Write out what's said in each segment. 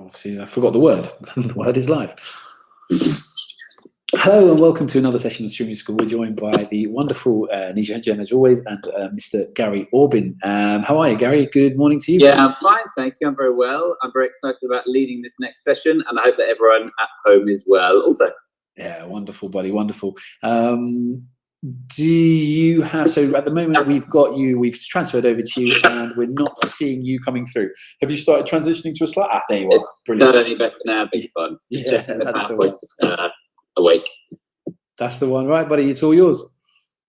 Obviously, I forgot the word. The word is live. Hello and welcome to another session of Streaming School. We're joined by the wonderful Nisha Jen, as always, and Mr. Gary Orbin. How are you, Gary? Good morning to you. Yeah, I'm fine, thank you. I'm very well. I'm very excited about leading this next session, and I hope that everyone at home is well also. Yeah, wonderful, buddy, wonderful. Do you have, so at the moment we've transferred over to you and we're not seeing you coming through. Have you started transitioning to a slide? There you are. It's Brilliant. certainly better now, big fun. Yeah, that's the one. Awake. That's the one, right, buddy? It's all yours.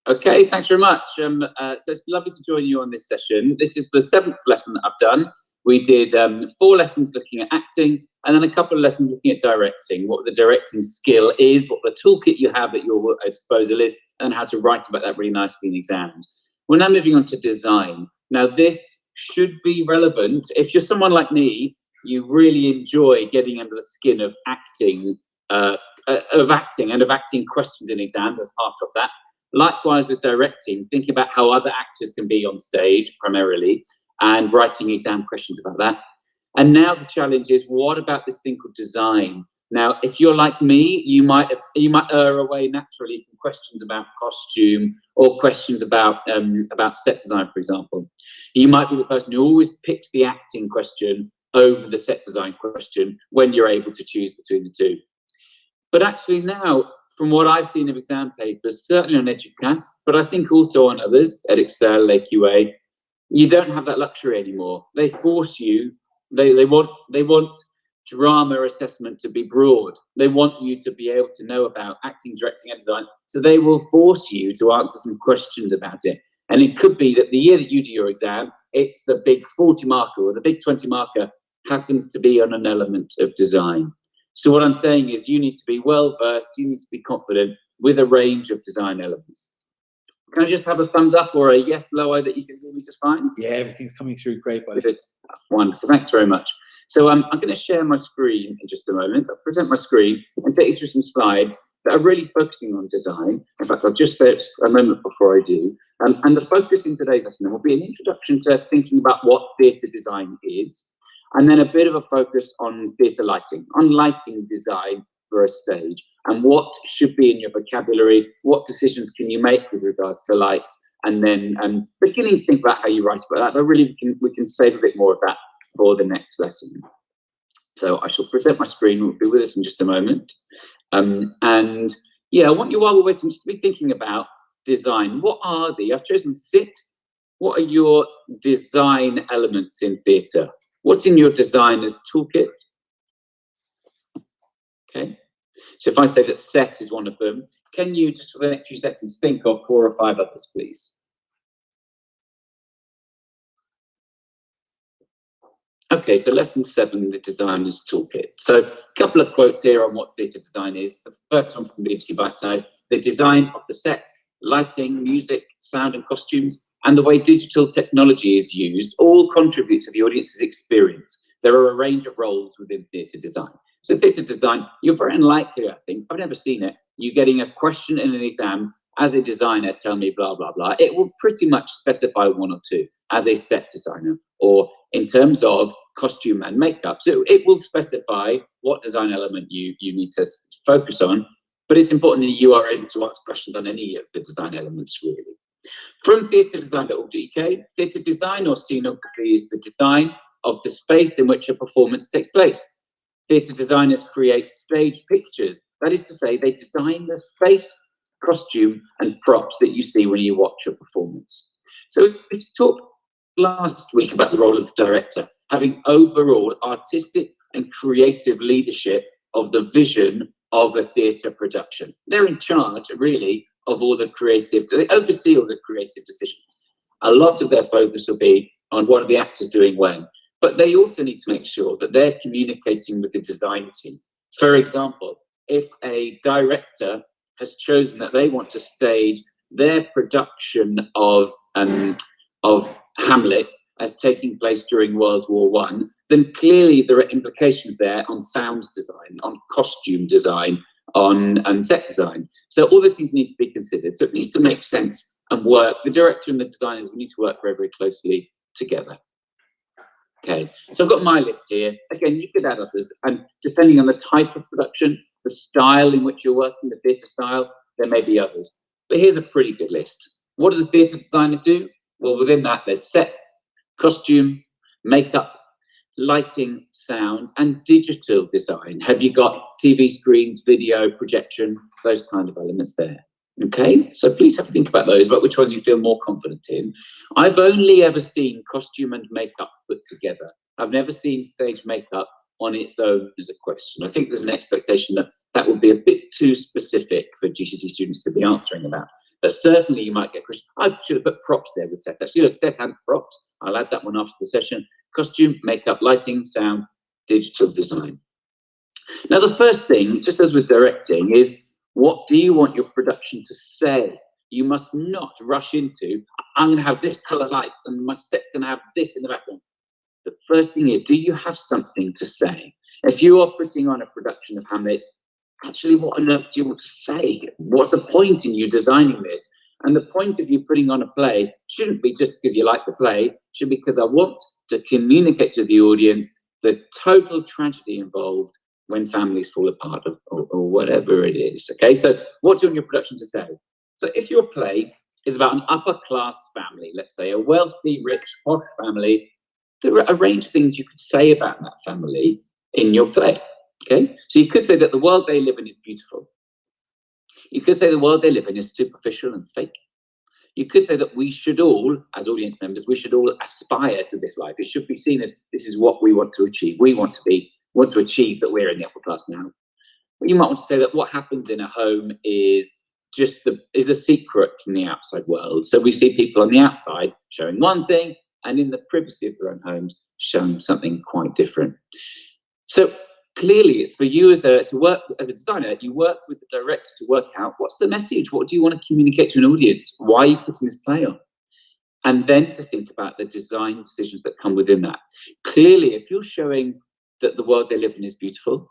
Okay, thanks very much. So it's lovely to join you on this session. This is the 7th lesson that I've done. We did 4 lessons looking at acting, and then a couple of lessons looking at directing, what the directing skill is, what the toolkit you have at your disposal is, and how to write about that really nicely in exams. We're now moving on to design. Now, this should be relevant. If you're someone like me, you really enjoy getting under the skin of acting and of acting questions in exams as part of that. Likewise with directing, thinking about how other actors can be on stage primarily, and writing exam questions about that. And now the challenge is, what about this thing called design? Now, if you're like me, you might err away naturally from questions about costume or questions about set design, for example. You might be the person who always picks the acting question over the set design question when you're able to choose between the two. But actually now, from what I've seen of exam papers, certainly on EduCast, but I think also on others, EdExcel, AQA, you don't have that luxury anymore. They force you, they want drama assessment to be broad. They want you to be able to know about acting, directing, and design. So they will force you to answer some questions about it. And it could be that the year that you do your exam, it's the big 40 marker or the big 20 marker happens to be on an element of design. So what I'm saying is you need to be well versed, you need to be confident with a range of design elements. Can I just have a thumbs up or a yes, lower, that you can hear me just fine? Yeah, everything's coming through great, buddy. Good. Wonderful, thanks very much. So I'm going to share my screen in just a moment. I'll present my screen and take you through some slides that are really focusing on design. In fact, I'll just say it a moment before I do. And the focus in today's lesson will be an introduction to thinking about what theatre design is, and then a bit of a focus on theatre lighting, on lighting design for a stage, and what should be in your vocabulary, what decisions can you make with regards to light, and then beginning to think about how you write about that. But really, we can save a bit more of that for the next lesson. So I shall present my screen. We'll be with us in just a moment. And yeah, I want you, while we're waiting, just to be thinking about design. What are the, I've chosen 6. What are your design elements in theatre? What's in your designer's toolkit? Okay. So if I say that set is one of them, can you just for the next few seconds think of 4 or 5 others, please? Okay, so lesson 7, the designer's toolkit. So a couple of quotes here on what theatre design is. The first one from BBC Bite Size: the design of the set, lighting, music, sound and costumes, and the way digital technology is used all contribute to the audience's experience. There are a range of roles within theatre design. So theatre design, you're very unlikely, I think, I've never seen it, you getting a question in an exam, as a designer, tell me blah, blah, blah. It will pretty much specify 1 or 2 as a set designer, or in terms of costume and makeup. So it will specify what design element you need to focus on, but it's important that you are able to ask questions on any of the design elements, really. From theatredesign.org.uk, theatre design or scenography is the design of the space in which a performance takes place. Theatre designers create stage pictures. That is to say, they design the space, costume, and props that you see when you watch a performance. So we talked last week about the role of the director, having overall artistic and creative leadership of the vision of a theatre production. They're in charge, really, of all the creative, they oversee all the creative decisions. A lot of their focus will be on what are the actors doing when, but they also need to make sure that they're communicating with the design team. For example, if a director has chosen that they want to stage their production of Hamlet as taking place during World War I, then clearly there are implications there on sound design, on costume design, on set design. So all those things need to be considered. So it needs to make sense and work. The director and the designers need to work very, very closely together. Okay, so I've got my list here. Again, you could add others, and depending on the type of production, the style in which you're working, the theatre style, there may be others. But here's a pretty good list. What does a theatre designer do? Well, within that, there's set, costume, makeup, lighting, sound, and digital design. Have you got TV screens, video, projection, those kind of elements there? Okay, so please have a think about those, about which ones you feel more confident in. I've only ever seen costume and makeup put together. I've never seen stage makeup on its own as a question. I think there's an expectation that that would be a bit too specific for GCSE students to be answering about. But certainly you might get questions. I should have put props there with set. Actually, look, set and props. I'll add that one after the session. Costume, makeup, lighting, sound, digital design. Now, the first thing, just as with directing, is what do you want your production to say? You must not rush into, I'm going to have this colour lights and my set's going to have this in the background. The first thing is, do you have something to say? If you are putting on a production of Hamlet, actually, what on earth do you want to say? What's the point in you designing this? And the point of you putting on a play shouldn't be just because you like the play, it should be because I want to communicate to the audience the total tragedy involved when families fall apart or whatever it is. Okay, so what do you want your production to say? So if your play is about an upper class family, let's say a wealthy, rich, posh family, there are a range of things you could say about that family in your play. Okay, so you could say that the world they live in is beautiful. You could say the world they live in is superficial and fake. You could say that we should all, as audience members, we should all aspire to this life. It should be seen as this is what we want to achieve. We want to achieve that we're in the upper class now. But you might want to say that what happens in a home is a secret from the outside world. So we see people on the outside showing one thing, and in the privacy of their own homes showing something quite different. So clearly, it's for you to work as a designer. You work with the director to work out what's the message, what do you want to communicate to an audience, why are you putting this play on, and then to think about the design decisions that come within that. Clearly, if you're showing that the world they live in is beautiful,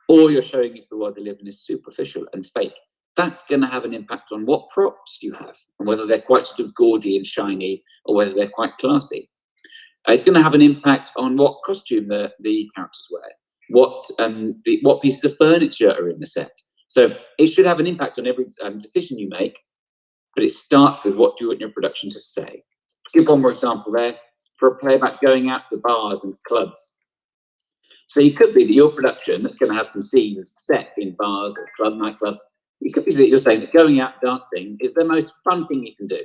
or you're showing if the world they live in is superficial and fake, that's going to have an impact on what props you have and whether they're quite sort of gaudy and shiny or whether they're quite classy. It's going to have an impact on what costume the characters wear, what pieces of furniture are in the set. So it should have an impact on every decision you make, but it starts with what do you want your production to say. Give one more example there for a play about going out to bars and clubs. So it could be that your production that's going to have some scenes set in bars or nightclubs. It could be that you're saying that going out dancing is the most fun thing you can do.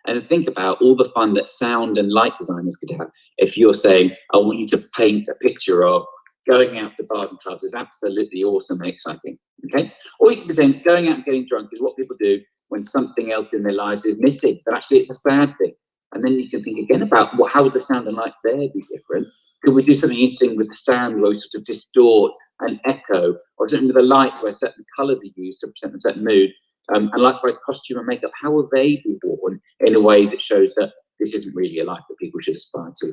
And think about all the fun that sound and light designers could have if you're saying, I want you to paint a picture of going out to bars and clubs is absolutely awesome and exciting. Okay? Or you can pretend going out and getting drunk is what people do when something else in their lives is missing, but actually it's a sad thing. And then you can think again about how would the sound and lights there be different? Could we do something interesting with the sound where we sort of distort and echo, or something with the light where certain colours are used to present a certain mood? And likewise, costume and makeup, how will they be worn in a way that shows that this isn't really a life that people should aspire to?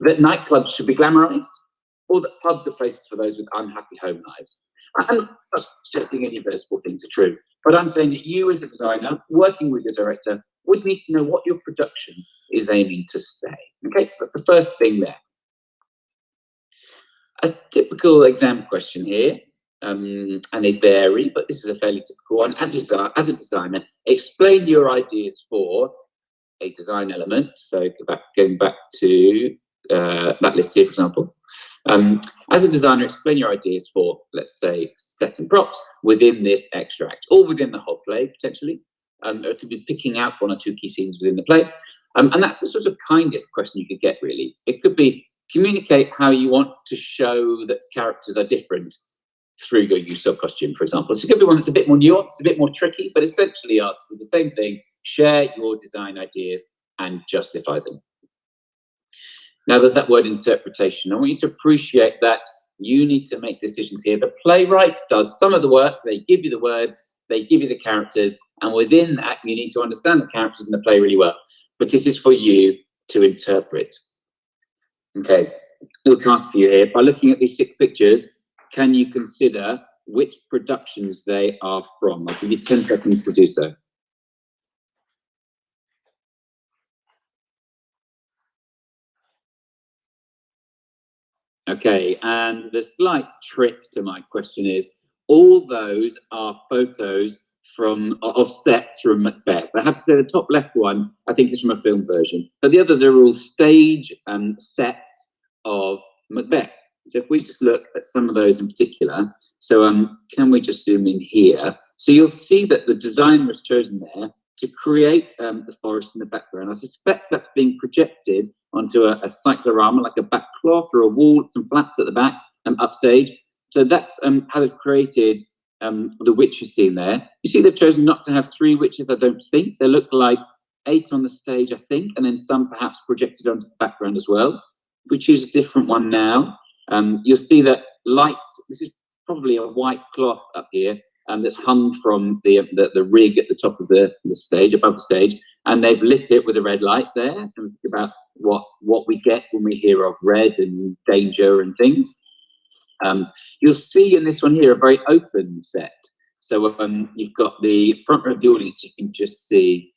That nightclubs should be glamorised, or that pubs are places for those with unhappy home lives. I'm not suggesting any of those four things are true, but I'm saying that you as a designer, working with your director, would need to know what your production is aiming to say. Okay, so that's the first thing there. A typical exam question here, and they vary, but this is a fairly typical one. As a designer, explain your ideas for a design element. So going back to that list here, for example. As a designer, explain your ideas for, let's say, set and props within this extract, or within the whole play, potentially. It could be picking out one or two key scenes within the play. And that's the sort of kindest question you could get, really. It could be communicate how you want to show that characters are different through your use of costume, for example. So it could be one that's a bit more nuanced, a bit more tricky, but essentially asks for the same thing: share your design ideas and justify them. Now, there's that word interpretation. I want you to appreciate that you need to make decisions here. The playwright does some of the work. They give you the words, they give you the characters, and within that, you need to understand the characters in the play really well. But it is for you to interpret. Okay, little task for you here. By looking at these 6 pictures, can you consider which productions they are from? I'll give you 10 seconds to do so. Okay, and the slight trick to my question is, all those are photos of sets from Macbeth. I have to say the top left one, I think, is from a film version, but the others are all stage sets of Macbeth. So if we just look at some of those in particular, so can we just zoom in here? So you'll see that the design was chosen there to create the forest in the background. I suspect that's being projected onto a cyclorama, like a backcloth or a wall, some flats at the back and upstage. So that's how they've created the witches scene there. You see they've chosen not to have 3 witches, I don't think. They look like 8 on the stage, I think, and then some perhaps projected onto the background as well. We choose a different one now. You'll see that lights, this is probably a white cloth up here, that's hung from the rig at the top of the stage, above the stage, and they've lit it with a red light there. And think about what we get when we hear of red and danger and things. You'll see in this one here a very open set. So you've got the front row of the audience. You can just see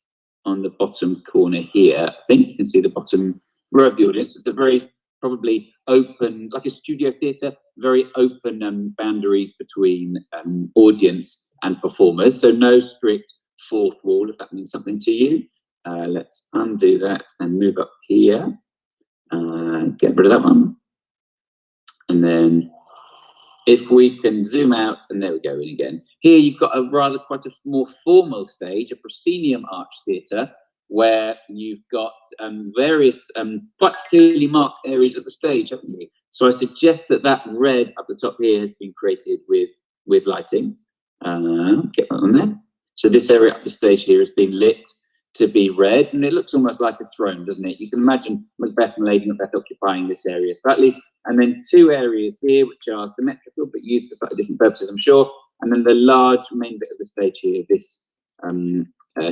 on the bottom corner here. I think you can see the bottom row of the audience. It's a very probably open, like a studio theatre, very open boundaries between audience and performers. So no strict fourth wall, if that means something to you. Let's undo that and move up here. Get rid of that one. And then if we can zoom out, and there we go in again. Here you've got quite a more formal stage, a proscenium arch theatre, where you've got various quite clearly marked areas of the stage, haven't you? So I suggest that red up the top here has been created with lighting. Get that on there. So this area up the stage here has been lit to be red, and it looks almost like a throne, doesn't it? You can imagine Macbeth and Lady Macbeth occupying this area slightly, and then 2 areas here which are symmetrical but used for slightly different purposes, I'm sure. And then the large main bit of the stage here, this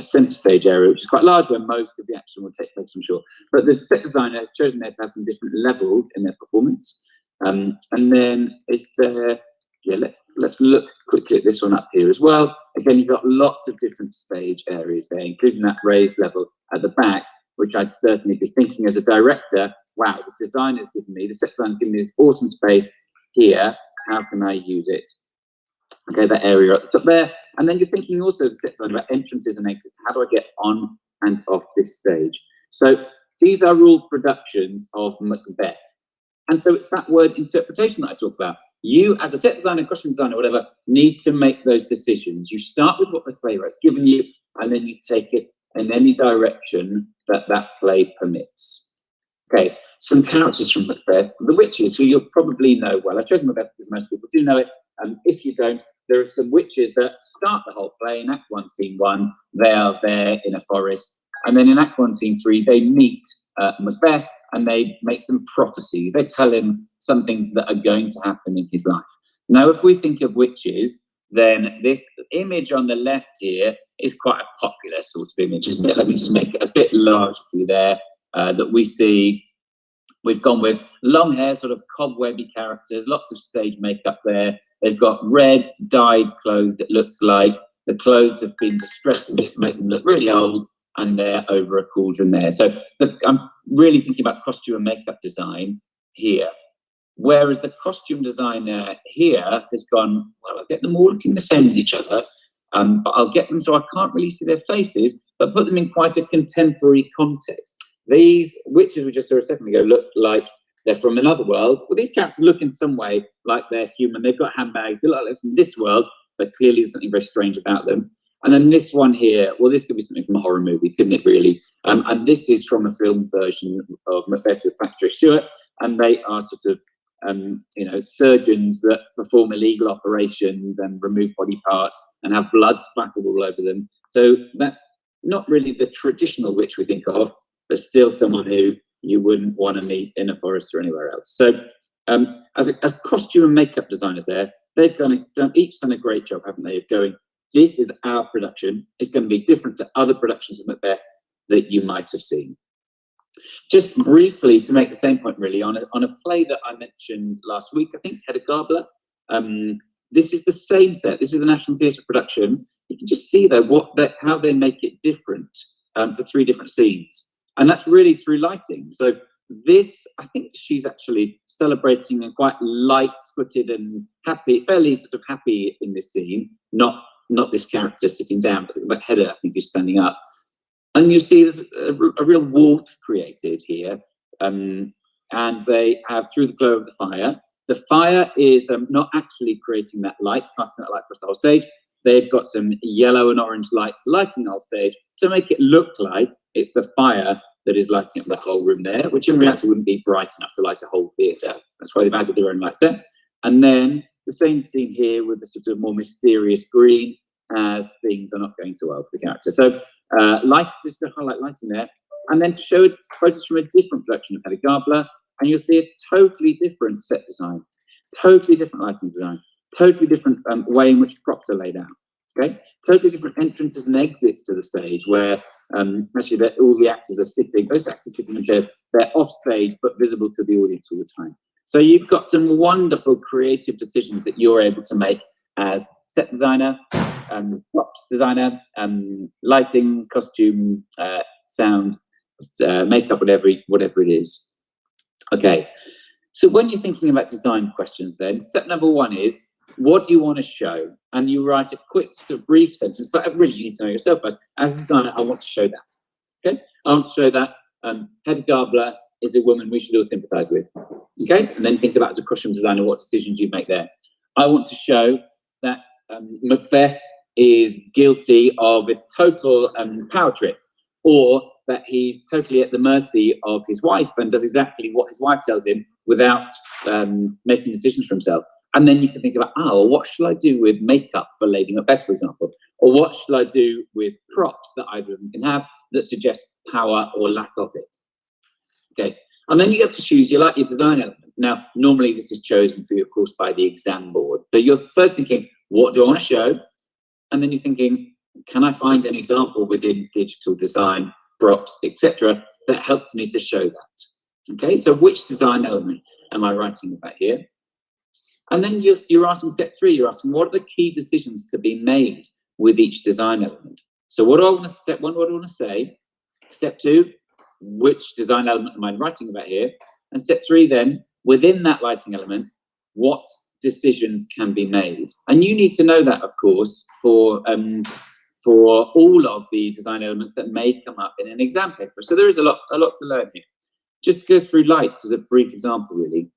centre stage area, which is quite large, where most of the action will take place, I'm sure. But the set designer has chosen there to have some different levels in their performance. And then is there, let's look quickly at this one up here as well. Again, you've got lots of different stage areas there, including that raised level at the back, which I'd certainly be thinking as a director, wow, the designer's given me, the set designer's given me this awesome space here, how can I use it? Okay, that area at the top there. And then you're thinking also the set design about entrances and exits. How do I get on and off this stage? So these are all productions of Macbeth. And so it's that word interpretation that I talk about. You, as a set designer, costume designer, whatever, need to make those decisions. You start with what the playwright's given you, and then you take it in any direction that play permits. Okay, some characters from Macbeth, the witches, who you'll probably know well. I've chosen Macbeth because most people do know it. If you don't, there are some witches that start the whole play. In Act 1, Scene 1, they are there in a forest. And then in Act 1, Scene 3, they meet Macbeth, and they make some prophecies. They tell him some things that are going to happen in his life. Now, if we think of witches, then this image on the left here is quite a popular sort of image, isn't it? Let me just make it a bit larger for you there, that we see. We've gone with long hair, sort of cobwebby characters, lots of stage makeup there. They've got red dyed clothes, it looks like. The clothes have been distressed a bit to make them look really old, and they're over a cauldron there. So I'm really thinking about costume and makeup design here. Whereas the costume designer here has gone, well, I'll get them all looking the same as each other, but I'll get them so I can't really see their faces, but put them in quite a contemporary context. These witches we just saw a second ago look like they're from another world. Well, these characters look in some way like they're human. They've got handbags. They look like they're from this world, but clearly there's something very strange about them. And then this one here, well, this could be something from a horror movie, couldn't it, really? And this is from a film version of Macbeth with Patrick Stewart, and they are sort of, surgeons that perform illegal operations and remove body parts and have blood splattered all over them. So that's not really the traditional witch we think of, but still someone who you wouldn't want to meet in a forest or anywhere else. So as costume and makeup designers there, they've each done a great job, haven't they, of going, this is our production. It's going to be different to other productions of Macbeth that you might have seen. Just briefly to make the same point, really, on a play that I mentioned last week, I think, Hedda Gabler. This is the same set. This is the National Theatre production. You can just see, though, how they make it different for 3 different scenes. And that's really through lighting. So this, I think she's actually celebrating and quite light-footed and happy, fairly sort of happy in this scene. Not this character sitting down, but Hedda, I think, is standing up. And you see there's a real warmth created here. And they have, through the glow of the fire. The fire is not actually creating that light, casting that light across the whole stage. They've got some yellow and orange lights lighting the whole stage to make it look like it's the fire that is lighting up the whole room there, which in reality wouldn't be bright enough to light a whole theatre. That's why they've added their own lights there. And then the same scene here with the sort of more mysterious green as things are not going so well for the character. So light, just to highlight lighting there. And then to show photos from a different production of Hedda Gabler, and you'll see a totally different set design, totally different lighting design, totally different way in which props are laid out. Okay, totally different entrances and exits to the stage, where actually all the actors are sitting, those actors sitting in chairs, they're off stage but visible to the audience all the time. So you've got some wonderful creative decisions that you're able to make as set designer, props designer, lighting, costume, sound, makeup, whatever it is. Okay, so when you're thinking about design questions, then step number one is, what do you want to show? And you write a quick, sort of brief sentence, but really you need to know yourself first. As a designer, I want to show that. Okay, I want to show that Hedda Gabler is a woman we should all sympathise with. Okay, and then think about, as a costume designer, what decisions you make there. I want to show that Macbeth is guilty of a total power trip, or that he's totally at the mercy of his wife and does exactly what his wife tells him without making decisions for himself. And then you can think about, what shall I do with makeup for Lady Macbeth, for example? Or what shall I do with props that either of them can have that suggest power or lack of it? Okay, and then you have to choose your design element. Now, normally this is chosen for you, of course, by the exam board. But you're first thinking, what do I want to show? And then you're thinking, can I find an example within digital design, props, etc., that helps me to show that? Okay, so which design element am I writing about here? And then you're asking step three, you're asking, what are the key decisions to be made with each design element? So what do I want to, step one, what do I want to say? Step two, which design element am I writing about here? And step three then, within that lighting element, what decisions can be made? And you need to know that, of course, for all of the design elements that may come up in an exam paper. So there is a lot to learn here. Just to go through lights as a brief example, really.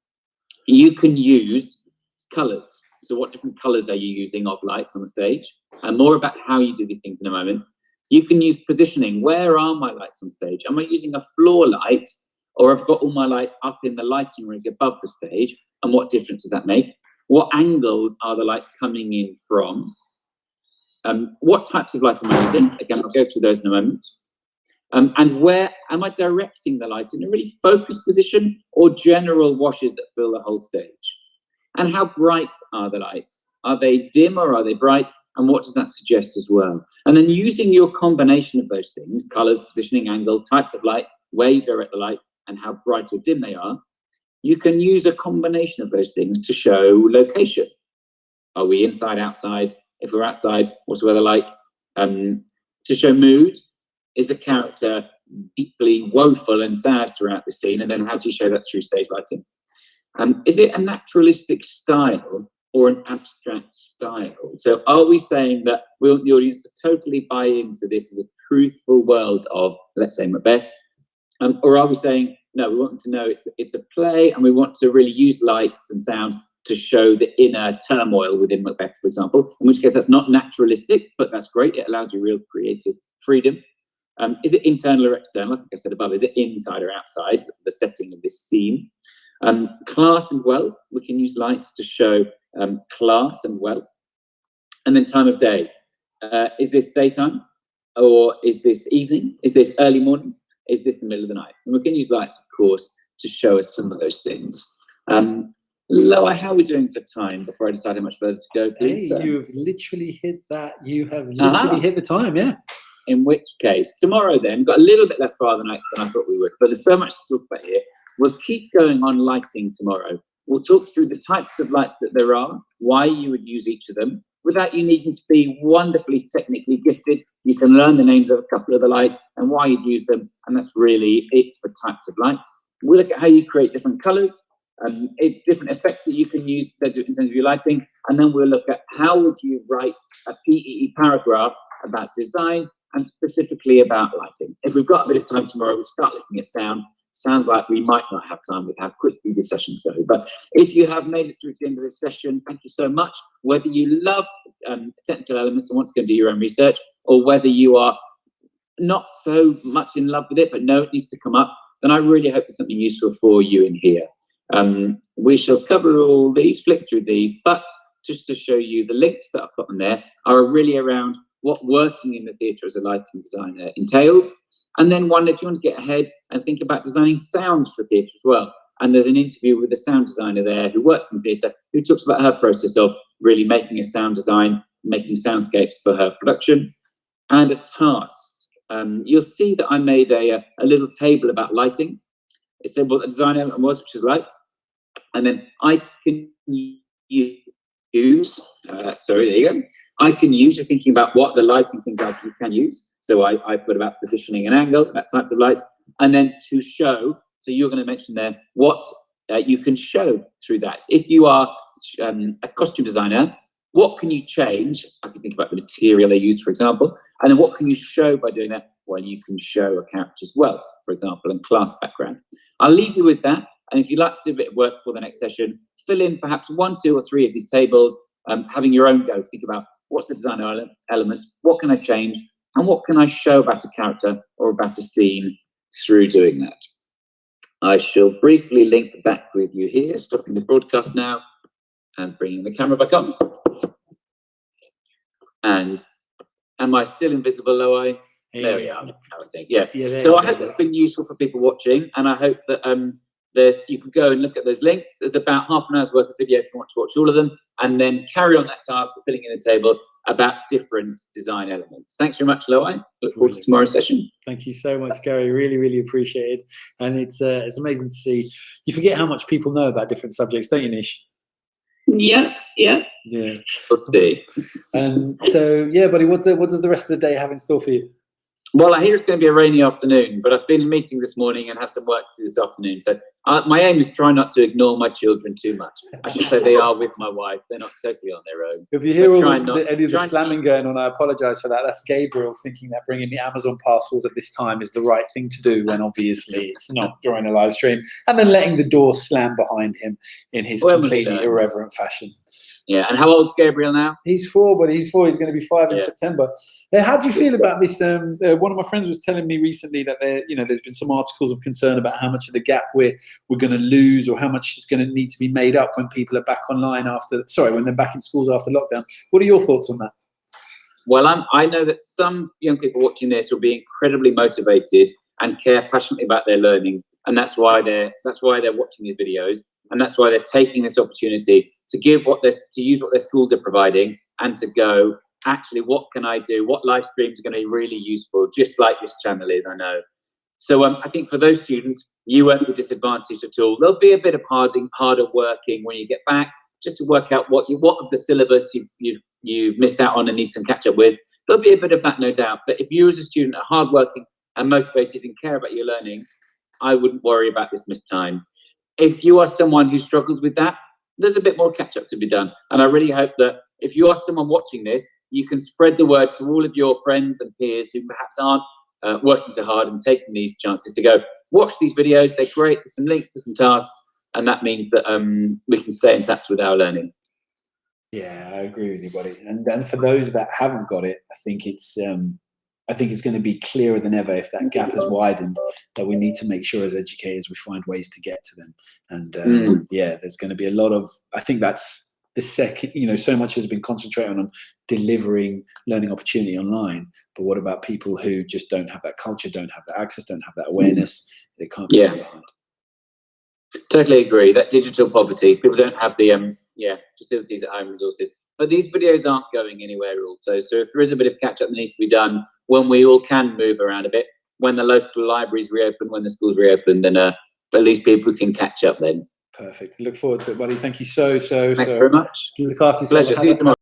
You can use colours. So what different colours are you using of lights on the stage? And more about how you do these things in a moment. You can use positioning. Where are my lights on stage? Am I using a floor light, or have I got all my lights up in the lighting ring above the stage? And what difference does that make? What angles are the lights coming in from? What types of light am I using? Again, I'll go through those in a moment. And where am I directing the light, in a really focused position or general washes that fill the whole stage? And how bright are the lights? Are they dim or are they bright? And what does that suggest as well? And then using your combination of those things, colors, positioning, angle, types of light, where you direct the light, and how bright or dim they are, you can use a combination of those things to show location. Are we inside, outside? If we're outside, what's the weather like? To show mood, is a character deeply woeful and sad throughout the scene? And then how do you show that through stage lighting? Is it a naturalistic style or an abstract style? So are we saying that we want the audience to totally buy into this as a truthful world of, let's say, Macbeth? Or are we saying, no, we want them to know it's a play and we want to really use lights and sound to show the inner turmoil within Macbeth, for example, in which case that's not naturalistic, but that's great. It allows you real creative freedom. Is it internal or external? Like I said above, is it inside or outside the setting of this scene? Class and wealth, we can use lights to show class and wealth. And then time of day. Is this daytime? Or is this evening? Is this early morning? Is this the middle of the night? And we can use lights, of course, to show us some of those things. Loa, how are we doing for time before I decide how much further to go, please? Hey, you've literally hit that. You have literally hit the time, yeah. In which case, tomorrow then, got a little bit less far than I thought we would, but there's so much to talk about here. We'll keep going on lighting tomorrow. We'll talk through the types of lights that there are, why you would use each of them, without you needing to be wonderfully technically gifted. You can learn the names of a couple of the lights and why you'd use them, and that's really it for types of lights. We'll look at how you create different colours, different effects that you can use in terms of your lighting, and then we'll look at how would you write a PEE paragraph about design and specifically about lighting. If we've got a bit of time tomorrow, we'll start looking at sound. Sounds like we might not have time with how quickly the sessions go. But if you have made it through to the end of this session, thank you so much. Whether you love technical elements and want to go and do your own research, or whether you are not so much in love with it, but know it needs to come up, then I really hope there's something useful for you in here. We shall cover all these, flick through these, but just to show you the links that I've got on there are really around what working in the theatre as a lighting designer entails. And then one, if you want to get ahead and think about designing sound for theatre as well. And there's an interview with a sound designer there who works in theatre, who talks about her process of really making a sound design, making soundscapes for her production. And a task. You'll see that I made a little table about lighting. It said what the design element was, which is lights. And then I can use, sorry, there you go. I can use, you're thinking about what the lighting things are you can use. So I put about positioning and angle, that type of lights. And then to show, so you're going to mention there what you can show through that. If you are a costume designer, what can you change? I can think about the material they use, for example. And then what can you show by doing that? Well, you can show a character's wealth, for example, and class background. I'll leave you with that. And if you'd like to do a bit of work for the next session, fill in perhaps 1, 2, or 3 of these tables, having your own go. Think about what's the design element, what can I change, and what can I show about a character or about a scene through doing that. I shall briefly link back with you here, stopping the broadcast now and bringing the camera back on. And am I still invisible, Loai? There we are. I think. Yeah. So I hope it's been useful for people watching, and I hope that you can go and look at those links. There's about half an hour's worth of video if you want to watch all of them, and then carry on that task of filling in the table about different design elements. Thanks very much, Loai. Look forward to tomorrow's session. Thank you so much, Gary. Really, really appreciate it. And it's amazing to see. You forget how much people know about different subjects, don't you, Nish? Yeah. And so, yeah, buddy, what does the rest of the day have in store for you? Well, I hear it's going to be a rainy afternoon, but I've been in meetings this morning and have some work to do this afternoon. So my aim is try not to ignore my children too much. I should say they are with my wife. They're not totally on their own. If you hear any of the slamming going on, I apologise for that. That's Gabriel thinking that bringing the Amazon parcels at this time is the right thing to do when obviously it's not during a live stream. And then letting the door slam behind him in his completely irreverent fashion. Yeah, and how old's Gabriel now? He's 4, but he's 4. He's going to be 5 in September. How do you feel about this? One of my friends was telling me recently that there's been some articles of concern about how much of the gap we're going to lose, or how much is going to need to be made up when people are back online when they're back in schools after lockdown. What are your thoughts on that? Well, I know that some young people watching this will be incredibly motivated and care passionately about their learning, and that's why they're watching these videos. And that's why they're taking this opportunity to use what their schools are providing, and to go, actually, what can I do? What live streams are going to be really useful, just like this channel is, I know. So I think for those students, you won't be disadvantaged at all. There'll be a bit of harder working when you get back, just to work out what of the syllabus you've missed out on and need some catch up with. There'll be a bit of that, no doubt. But if you as a student are hardworking and motivated and care about your learning, I wouldn't worry about this missed time. If you are someone who struggles with that, there's a bit more catch up to be done. And I really hope that if you are someone watching this, you can spread the word to all of your friends and peers who perhaps aren't working so hard and taking these chances to go, watch these videos. They're great. There's some links, there's some tasks. And that means that we can stay in touch with our learning. Yeah, I agree with you, buddy. And for those that haven't got it, I think it's going to be clearer than ever, if that gap has widened, that we need to make sure as educators we find ways to get to them. And there's going to be a lot of, I think that's the second, so much has been concentrated on delivering learning opportunity online. But what about people who just don't have that culture, don't have that access, don't have that awareness? They can't be left behind. Totally agree. That digital poverty, people don't have the facilities at home, resources. But these videos aren't going anywhere also. So if there is a bit of catch up that needs to be done, when we all can move around a bit, when the local libraries reopen, when the schools reopen, then at least people can catch up then. Perfect. Look forward to it, buddy. Thank you so very much. Look after yourself. Pleasure. See you tomorrow.